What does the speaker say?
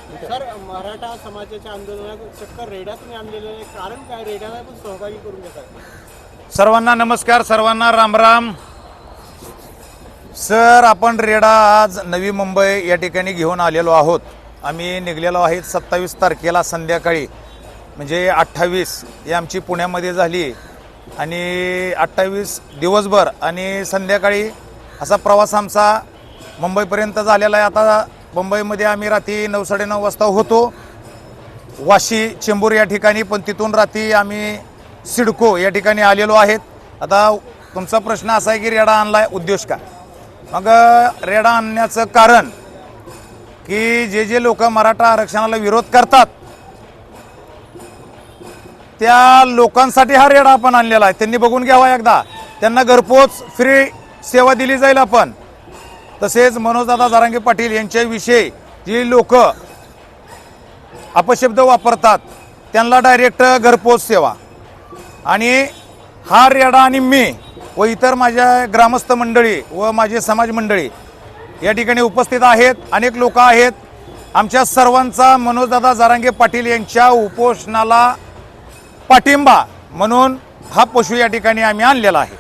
Sir, Maratha समाजाच्या आंदोलनात चक्क रेड्या तुम्ही आणलेले आहे, कारण काय? रेड्याला पण सहभागी करून घेतात. सर्वांना नमस्कार, सर्वांना रामराम. सर, आपण रेडा आज नवी मुंबई या ठिकाणी घेऊन आलेलो आहोत. आम्ही निघलेलो आहेत 27 तारखेला संध्याकाळी, म्हणजे 28 ही आमची पुण्यामध्ये झाली आणि 28 दिवसभर आणि संध्याकाळी असा प्रवास आमचा मुंबईपर्यंत झालेला आहे. आता मुंबईमध्ये आम्ही रात्री 9 साडेनऊ वाजता होतो वाशी चेंबूर या ठिकाणी, पण तिथून रात्री आम्ही सिडको या ठिकाणी आलेलो आहेत. आता तुमचा प्रश्न असा आहे की रेडा आणलाय उद्देश का? मग रेडा आणण्याचं कारण की जे लोक मराठा आरक्षणाला विरोध करतात त्या लोकांसाठी हा रेडा आपण आणलेला आहे. त्यांनी बघून घ्यावा एकदा, त्यांना घरपोच फ्री सेवा दिली जाईल आपण. तसेच मनोजदादा जरांगे पाटील यांच्याविषयी जी लोक अपशब्द वापरतात त्यांना डायरेक्ट घरपोच सेवा. आणि हा रेडा आणि मी व इतर माझ्या ग्रामस्थ मंडळी व माझे समाज मंडळी या ठिकाणी उपस्थित आहेत. अनेक लोक आहेत. आमच्या सर्वांचा मनोजदादा जरांगे पाटील यांच्या उपोषणाला पाठिंबा म्हणून हा पशु या ठिकाणी आम्ही आणलेला आहे.